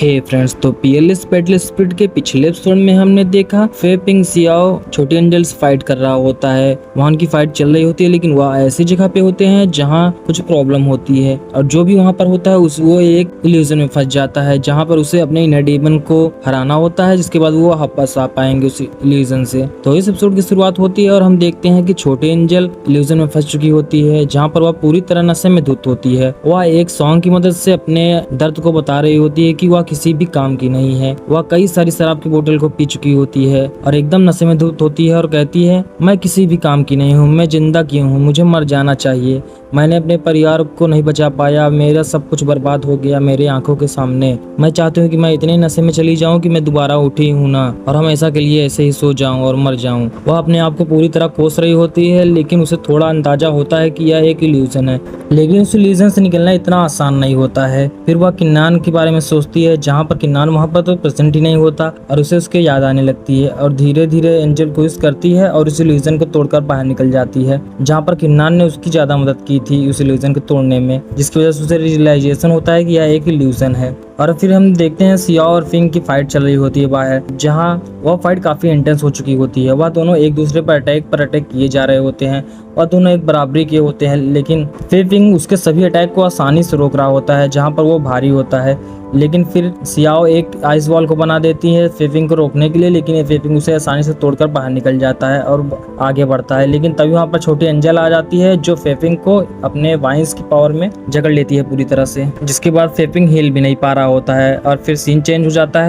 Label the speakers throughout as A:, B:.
A: हे friends, तो PLS battle spirit के पिछले एपिसोड में हमने देखा फे पिंग सियाओ छोटी एंजल से फाइट कर रहा होता है। वहाँ उनकी फाइट चल रही होती है, लेकिन वह ऐसी जगह पे होते हैं जहाँ कुछ प्रॉब्लम होती है और जो भी वहाँ पर होता है वो एक इल्यूजन में फंस जाता है, जहाँ पर उसे अपने इनर डीमन को हराना होता है, जिसके बाद वो वापस आ पाएंगे उस इल्यूजन से। तो इस एपिसोड की शुरुआत होती है और हम देखते हैं कि छोटी एंजल इल्यूजन में फंस चुकी होती है, जहाँ पर वह पूरी तरह नशे में धुत होती है। वह एक सॉन्ग की मदद से अपने दर्द को बता रही होती है कि वह किसी भी काम की नहीं है। वह कई सारी शराब की बोतल को पी चुकी होती है और एकदम नशे में धुत होती है और कहती है, मैं किसी भी काम की नहीं हूँ, मैं जिंदा क्यों हूँ, मुझे मर जाना चाहिए। मैंने अपने परिवार को नहीं बचा पाया, मेरा सब कुछ बर्बाद हो गया मेरे आंखों के सामने। मैं चाहती हूँ कि मैं इतने नशे में चली जाऊँ कि मैं दोबारा उठी हूँ ना, और हमेशा के लिए ऐसे ही सो जाऊँ और मर जाऊँ। वह अपने आप को पूरी तरह कोस रही होती है, लेकिन उसे थोड़ा अंदाजा होता है कि यह एक इल्यूजन है, लेकिन उस इल्यूजन से निकलना इतना आसान नहीं होता है। फिर वह किन्नान के बारे में सोचती है, जहाँ पर किन्नान वहाँ पर तो प्रेजेंट ही नहीं होता, और उसे उसके याद आने लगती है और धीरे धीरे एंजल कोशिश करती है और उस इल्यूजन को तोड़कर बाहर निकल जाती है, जहाँ पर किन्नान ने उसकी ज्यादा मदद की थी उस इल्यूजन को तोड़ने में, जिसकी वजह से उसे रियलाइजेशन होता है कि यह एक इल्यूजन है। और फिर हम देखते हैं सियाओ और फिंग की फाइट चल रही होती है बाहर, जहां वह फाइट काफी इंटेंस हो चुकी होती है। वह दोनों एक दूसरे पर अटैक किए जा रहे होते हैं और दोनों एक बराबरी के होते हैं, लेकिन फिर फिंग उसके सभी अटैक को आसानी से रोक रहा होता है जहां पर वो भारी होता है। लेकिन फिर सियाओ एक आइस वॉल को बना देती है फेफिंग को रोकने के लिए, लेकिन फेफिंग उसे आसानी से तोड़कर बाहर निकल जाता है और आगे बढ़ता है। लेकिन तभी वहाँ पर छोटी एंजल आ जाती है जो फेफिंग को अपने वाइन्स की पावर में जकड़ लेती है पूरी तरह से, जिसके बाद फेफिंग हिल भी नहीं पा रहा होता है। और फिर सीन चेंज हो जाता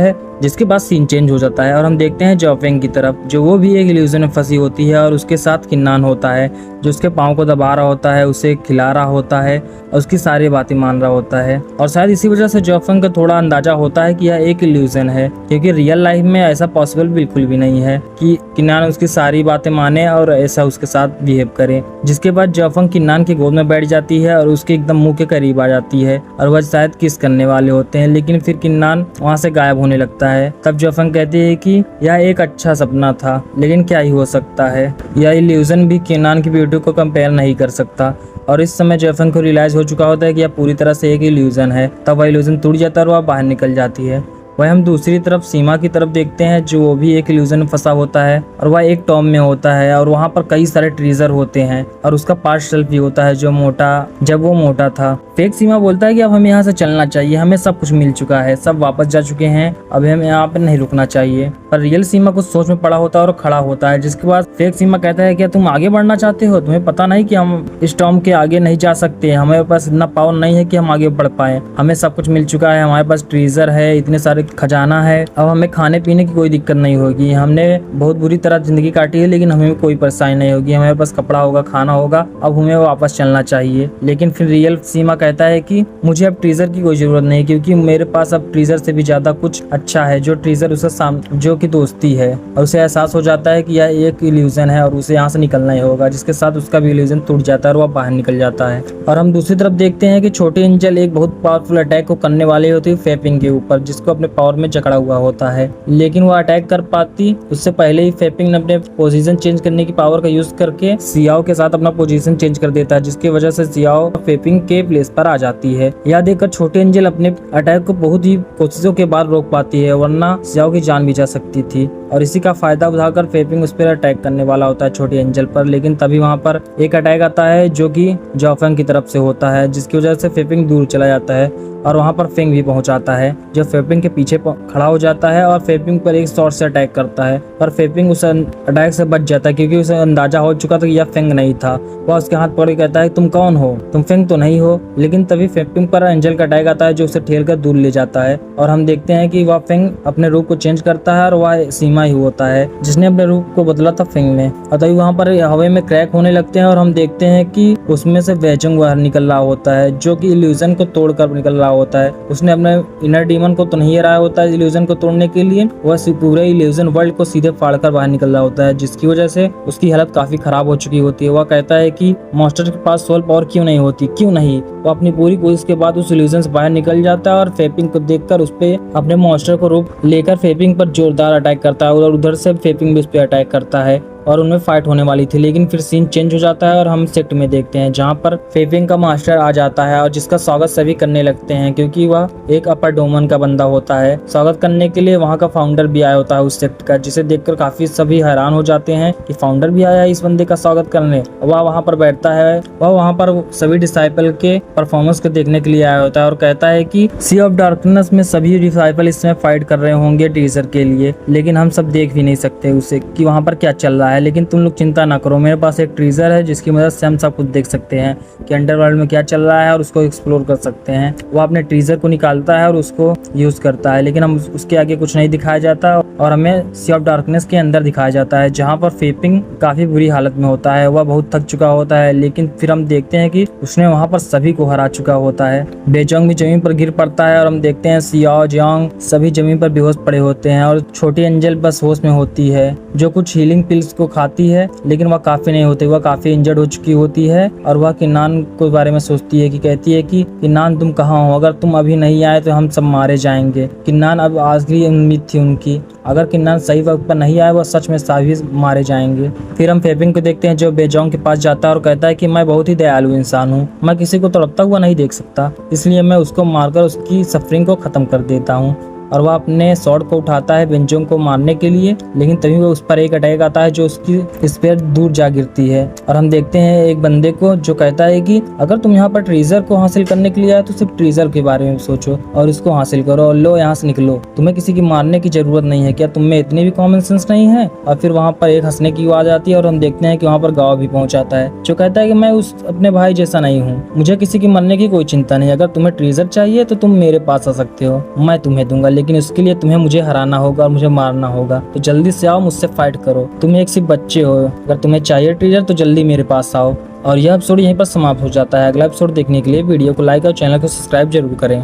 A: है, और हम देखते हैं जॉफेंग की तरफ, जो वो भी एक इल्यूजन में फंसी होती है और उसके साथ किन्नान होता है जो उसके पाँव को दबा रहा होता है, उसे खिला रहा होता है और उसकी सारी बातें मान रहा होता है। और शायद इसी वजह से जॉफेंग को थोड़ा अंदाजा होता है कि यह एक इल्यूजन है, क्योंकि रियल लाइफ में ऐसा पॉसिबल बिल्कुल भी नहीं है कि किन्नान उसकी सारी बातें माने और ऐसा उसके साथ बिहेव करे। जिसके बाद जॉफेंग किन्नान की गोद में बैठ जाती है और उसके एकदम मुंह के करीब आ जाती है और वह शायद किस करने वाले होते हैं, लेकिन फिर किन्नान वहाँ से गायब होने लगता है। तब जॉफेंग कहती है कि यह एक अच्छा सपना था, लेकिन क्या ही हो सकता है, यह इल्यूजन भी किन्नान की ब्यूटी को कंपेयर नहीं कर सकता। और इस समय जॉफेंग को रियलाइज हो चुका होता है कि यह पूरी तरह से एक इल्यूजन है। तब वह इल्यूजन टूट जाता है और वह बाहर निकल जाती है। वह हम दूसरी तरफ सीमा की तरफ देखते हैं, जो वो भी एक इल्यूजन में फंसा होता है और वह एक टॉम में होता है और वहाँ पर कई सारे ट्रीजर होते हैं और उसका पार्ट शेल्फ भी होता है जब वो मोटा था। फेक सीमा बोलता है कि अब हमें यहाँ से चलना चाहिए, हमें सब कुछ मिल चुका है, सब वापस जा चुके हैं, अब हमें यहाँ पे नहीं रुकना चाहिए। पर रियल सीमा कुछ सोच में पड़ा होता है और खड़ा होता है, जिसके बाद फेक सीमा कहता है, क्या तुम आगे बढ़ना चाहते हो? तुम्हें पता नहीं कि हम इस टॉम के आगे नहीं जा सकते, हमारे पास इतना पावर नहीं है कि हम आगे बढ़ पाए, हमें सब कुछ मिल चुका है, हमारे पास ट्रीजर है, इतने सारे खजाना है, अब हमें खाने पीने की कोई दिक्कत नहीं होगी, हमने बहुत बुरी तरह जिंदगी काटी है, लेकिन हमें कोई परेशानी नहीं होगी, हमारे पास कपड़ा होगा, खाना होगा, अब हमें वापस चलना चाहिए। लेकिन फिर रियल सीमा कहता है कि मुझे अब ट्रीजर की कोई जरूरत नहीं, क्योंकि मेरे पास अब ट्रीजर से भी ज्यादा कुछ अच्छा है, जो ट्रीजर उसे जो कि दोस्ती है। और उसे एहसास हो जाता है कि यह एक इल्यूजन है और उसे यहाँ से निकलना ही होगा, जिसके साथ उसका भी इल्यूजन टूट जाता है और वह बाहर निकल जाता है। और हम दूसरी तरफ देखते हैं कि छोटी एंजल एक बहुत पावरफुल अटैक को करने वाली होती है फेपिंग के ऊपर, जिसको अपने पावर में जकड़ा हुआ होता है, लेकिन वो अटैक कर पाती उससे पहले ही फेपिंग ने अपने पोजीशन चेंज करने की पावर का यूज करके सियाओ के साथ अपना पोजीशन चेंज कर देता है, जिसकी वजह से सियाओ फेपिंग के प्लेस पर आ जाती है। यह देखकर छोटी एंजल अपने अटैक को बहुत ही कोशिशों के बाद रोक पाती है, वरना सियाओ की जान भी जा सकती थी। और इसी का फायदा उठाकर फेपिंग उस पर अटैक करने वाला होता है छोटी एंजल पर, लेकिन तभी वहां पर एक अटैक आता है जो कि जॉफेंग की तरफ से होता है, जिसकी वजह से फेपिंग दूर चला जाता है और वहां पर फिंग भी पहुंच आता है, जो फेपिंग के पीछे खड़ा हो जाता है और फेपिंग पर एक शॉट से अटैक करता है। पर फेपिंग उस अटैक से बच जाता है, क्योंकि उसे अंदाजा हो चुका था कि यह फिंग नहीं था। वह उसके हाथ पकड़ के कहता है, तुम कौन हो? तुम फिंग तो नहीं हो। लेकिन तभी फेपिंग पर एंजल का अटैक आता है, जो उसे ठेल कर दूर ले जाता है और हम देखते हैं कि वह फिंग अपने रूप को चेंज करता है और वह सीमा ही होता है जिसने अपने रूप को बदला था फिंग में। और तभी वहाँ पर हवा में क्रैक होने लगते हैं और हम देखते हैं कि उसमें से वेचुंग बाहर निकल रहा होता है, जो कि इल्यूजन को तोड़कर निकल रहा होता है। उसने अपने इनर डीमन को तो नहीं हराया होता है इल्यूजन को तोड़ने के लिए, वह पूरे इल्यूजन वर्ल्ड को सीधे फाड़कर बाहर निकल रहा होता है, जिसकी वजह से उसकी हालत काफी खराब हो चुकी होती है। वह कहता है कि मॉन्स्टर के पास सोल पावर क्यों नहीं होती, क्यों नहीं। वो अपनी पूरी कोशिश के बाद उस इल्यूजन से बाहर निकल जाता है और फेपिंग को देखकर उस पे अपने मॉन्स्टर को रूप लेकर फेपिंग पर जोरदार अटैक करता है और उधर से फेपिंग भी उस पे अटैक करता है और उनमें फाइट होने वाली थी, लेकिन फिर सीन चेंज हो जाता है और हम सेक्ट में देखते हैं जहाँ पर फेपिंग का मास्टर आ जाता है और जिसका स्वागत सभी करने लगते हैं क्योंकि वह एक अपर डोमन का बंदा होता है। स्वागत करने के लिए वहाँ का फाउंडर भी आया होता है उस सेक्ट का, जिसे देखकर काफी सभी हैरान हो जाते हैं कि फाउंडर भी आया है इस बंदे का स्वागत करने। वह वहाँ पर बैठता है, वह वहाँ पर सभी डिसाइपल के परफॉर्मेंस को देखने के लिए आया होता है और कहता है कि सी ऑफ डार्कनेस में सभी डिसाइपल इसमें फाइट कर रहे होंगे टीजर के लिए, लेकिन हम सब देख भी नहीं सकते उसे कि वहाँ पर क्या चल रहा है। लेकिन तुम लोग चिंता ना करो, मेरे पास एक ट्रीजर है जिसकी मदद से हम सब कुछ देख सकते हैं कि अंडरवर्ल्ड में क्या चल रहा है और उसको एक्सप्लोर कर सकते हैं। वो अपने ट्रीजर को निकालता है और उसको यूज करता है, लेकिन हम उसके आगे कुछ नहीं दिखाया जाता और हमें सी ऑफ डार्कनेस के अंदर दिखाया जाता है जहाँ पर फेपिंग काफी बुरी हालत में होता है। वह बहुत थक चुका होता है, लेकिन फिर हम देखते हैं कि उसने वहाँ पर सभी को हरा चुका होता है। बेजोंग भी जमीन पर गिर पड़ता है और हम देखते हैं सियाओ जियांग सभी जमीन पर बेहोश पड़े होते हैं और छोटी एंजल बस होश में होती है जो कुछ हीलिंग पिल्स को खाती है, लेकिन वह काफी नहीं होती। वह काफी इंजर्ड हो चुकी होती है और वह किन्नान के बारे में सोचती है कि कहती है कि किन्नान तुम कहाँ हो, अगर तुम अभी नहीं आए तो हम सब मारे जाएंगे। किन्नान अब आखिरी उम्मीद थी उनकी, अगर किन्नान सही वक्त पर नहीं आए वह सच में सभी मारे जाएंगे। फिर हम फेपिंग को देखते हैं जो बेजोंग के पास जाता है और कहता है कि मैं बहुत ही दयालु इंसान हूँ, मैं किसी को तड़पता हुआ नहीं देख सकता, इसलिए मैं उसको मारकर उसकी सफरिंग को खत्म कर देता हूँ। और वह अपने स्वॉर्ड को उठाता है बेंजोंग को मारने के लिए, लेकिन तभी वो उस पर एक अटैक आता है जो उसकी स्पेयर दूर जा गिरती है। और हम देखते हैं एक बंदे को जो कहता है कि अगर तुम यहाँ पर ट्रीजर को हासिल करने के लिए आए तो सिर्फ ट्रीजर के बारे में सोचो और इसको हासिल करो और लो यहाँ से निकलो, तुम्हें किसी की मारने की जरूरत नहीं है, क्या तुम में इतनी भी कॉमन सेंस नहीं है। और फिर वहाँ पर एक हंसने की आवाज आती है और हम देखते हैं कि वहाँ पर गाँव भी पहुंच आता है जो कहता है कि मैं उस अपने भाई जैसा नहीं हूँ, मुझे किसी की मरने की कोई चिंता नहीं, अगर तुम्हें ट्रीजर चाहिए तो तुम मेरे पास आ सकते हो, मैं तुम्हें दूंगा, लेकिन उसके लिए तुम्हें मुझे हराना होगा और मुझे मारना होगा, तो जल्दी से आओ मुझसे फाइट करो, तुम एक सिर्फ बच्चे हो, अगर तुम्हें चाहिए ट्रीजर तो जल्दी मेरे पास आओ। और यह एपिसोड यहीं पर समाप्त हो जाता है। अगला एपिसोड देखने के लिए वीडियो को लाइक और चैनल को सब्सक्राइब जरूर करें।